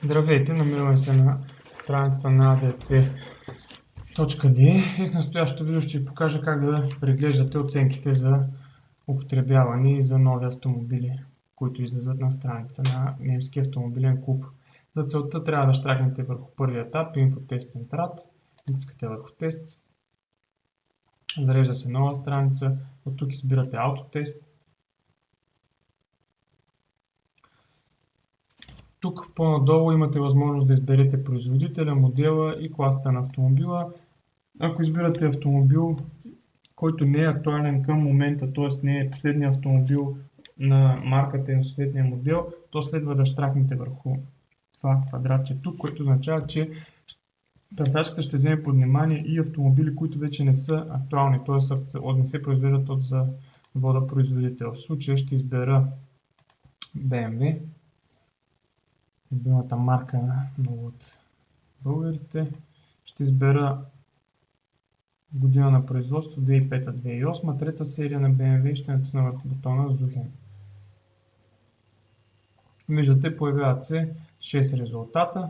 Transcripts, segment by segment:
Здравейте, намираме се на страницата на ADAC.D и в настоящото видео ще ви покажа как да преглеждате оценките за употребяване и за нови автомобили, които излизат на страницата на немски автомобилен клуб. За целта трябва да щракнете върху първия етап Infotest and Rad, натискате върху тест, зарежда се нова страница, от тук избирате Autotest. Тук по-надолу имате възможност да изберете производителя, модела и класата на автомобила. Ако избирате автомобил, който не е актуален към момента, т.е. не е последният автомобил на марката и на съответния модел, то следва да щракнете върху това квадратче тук, което означава, че търсачката ще вземе под внимание и автомобили, които вече не са актуални, т.е. не се произвеждат от завода производител. В случая ще избера BMW. Любимата марка на много от българите. Ще избера година на производство 2005-2008, трета серия на BMW и ще натисна върху бутона Зухен. Виждате, появяват се 6 резултата.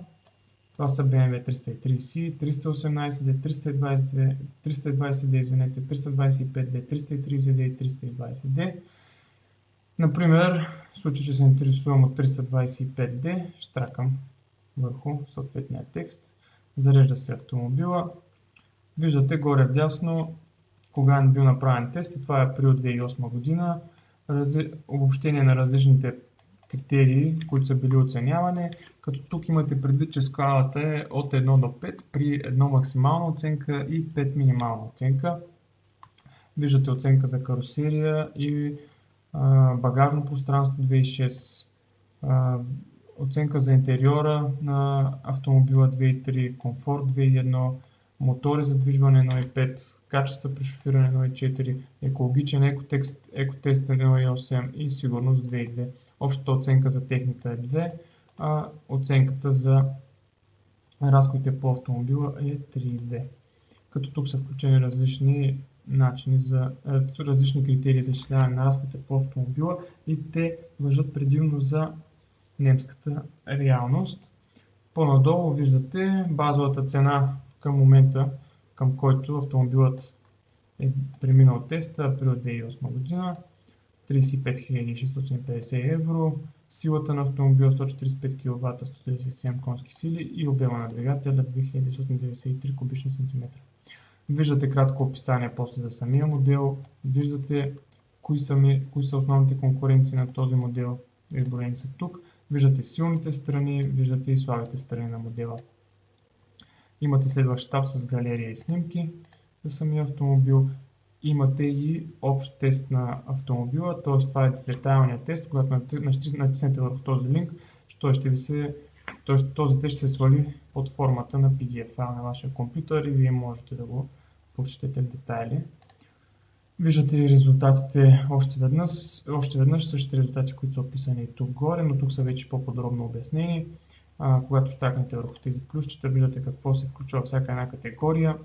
Това са BMW 330, 318D, 320D, 325D, 330D и 320D. Например, в случай, че се интересувам от 325D, щракам върху съответния текст. Зарежда се автомобила. Виждате горе вдясно кога е бил направен тест. Това е април 2008 година. Обобщение на различните критерии, които са били оценявани. Като тук имате предвид, че скалата е от 1 до 5 при 1 максимална оценка и 5 минимална оценка. Виждате оценка за карусерия и багажно пространство 2.6, оценка за интериора на автомобила 2.3, комфорт 2.1, мотори за движване 1.5, качество при шофиране 1.4, екологичен екотест 1.8 и сигурност 2.2. Общата оценка за техника е 2, а оценката за разходите по автомобила е 3.2. Като тук са включени различни начини за различни критерии за изчисляване на разходите по автомобила и те важат предимно за немската реалност. По-надолу виждате базовата цена към момента, към който автомобилът е преминал теста, април 2008 година, 35 650 евро, силата на автомобила 145 кВт, 137 конски сили и обема на двигателя 2693 кубични сантиметра. Виждате кратко описание после за самия модел, виждате кои са основните конкуренции на този модел, изброени са тук, виждате силните страни, виждате и слабите страни на модела. Имате следващ таб с галерия и снимки за самия автомобил, имате и общ тест на автомобила, т.е. това е детайлният тест, когато натиснете върху този линк, този тест ще се свали под формата на PDF файл на вашия компютър и вие можете да го прочетете в детайли. Виждате и резултатите още веднъж същите резултати, които са описани и тук горе, но тук са вече по-подробно обяснени. Когато щакнете върху тези плюсчета, виждате какво се включва във всяка една категория.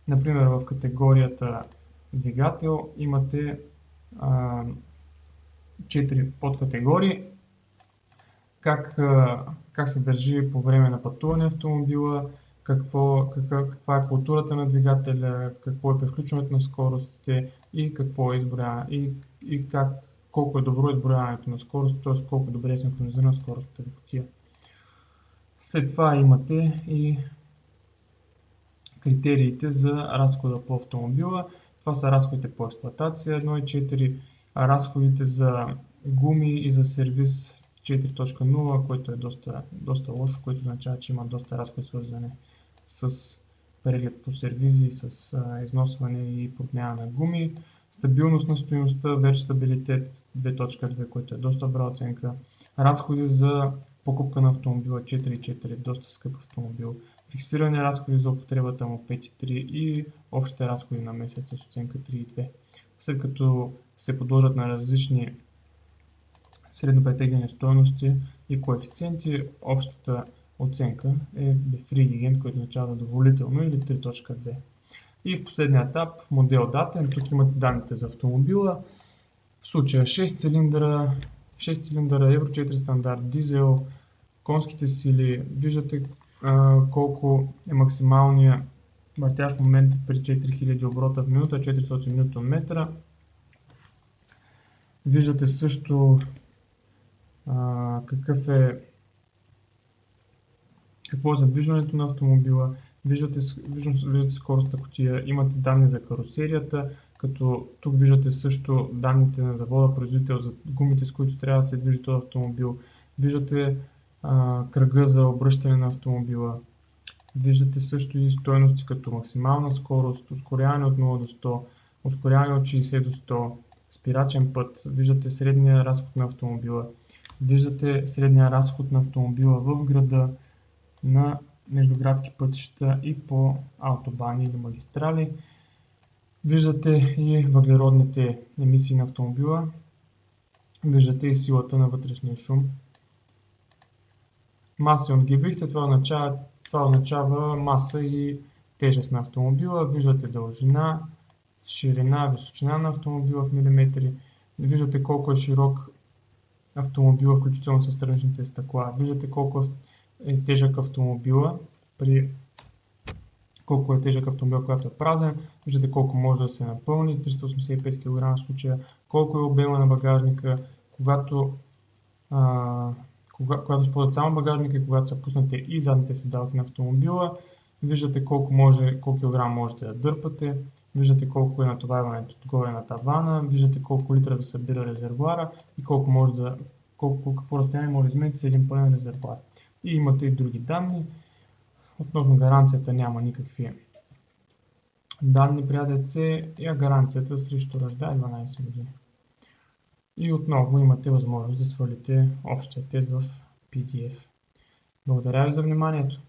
Например, в категорията двигател имате 4 подкатегории. Как се държи по време на пътуване ако, каква е културата на двигателя, какво е превключването на скоростите и какво е изброяване и колко е добро изброяването на скорост, т.е. колко добре е синхронизирана скоростната ви кутия. След това имате и критериите за разхода по автомобила. Това са разходите по експлоатация 1.4, разходите за гуми и за сервис 4.0, което е доста лошо, което означава, че има доста разходи свързани с преглед по сервизи, с износване и подмяна на гуми. Стабилност на стойността, вече стабилитет 2.2, което е доста добра оценка. Разходи за покупка на автомобила 4.4, доста скъп автомобил. Фиксирани разходи за употребата му 5.3 и общите разходи на месец с оценка 3.2. След като се подложат на различни среднопретеглени стойности и коефициенти, общата оценка е befriedigend, което означава задоволително или 3.2. И в последния етап, модел датен, тук имате данните за автомобила. В случая 6 цилиндъра, Евро 4 стандарт, дизел, конските сили, виждате колко е максималния въртящ момент при 4000 оборота в минута, 400 Нм. Виждате също какво е задвижването на автомобила, виждате скоростта кутия, имате данни за карусерията, като тук виждате също данните на завода производител за гумите, с които трябва да се движи този автомобил. Виждате кръга за обръщане на автомобила. Виждате също и стойности като максимална скорост, ускоряване от 0 до 100, ускоряване от 60 до 100, спирачен път. Виждате средния разход на автомобила. Виждате средния разход на автомобила в града, на междуградски пътища и по автобани или магистрали. Виждате и въглеродните емисии на автомобила. Виждате и силата на вътрешния шум. Маса и отгибрихте, това означава маса и тежест на автомобила. Виждате дължина, ширина, височина на автомобила в милиметри. Виждате колко е широк автомобила, включително с страничните стъкла. Виждате колко е тежък автомобила, когато е празен. Виждате колко може да се напълни, 385 кг в случая, колко е обема на багажника, когато използват само багажника и когато са пуснати и задните седалки на автомобила. Виждате колко килограм можете да дърпате, виждате колко е натоварването отгоре на тавана, виждате колко литра ви събира резервоара и какво разстояние може да измерите с един пълен резервоар. И имате и други данни. Относно гаранцията няма никакви данни при АДЦ и гаранцията срещу ръжда е 12 години. И отново имате възможност да свалите общия тест в PDF. Благодаря ви за вниманието!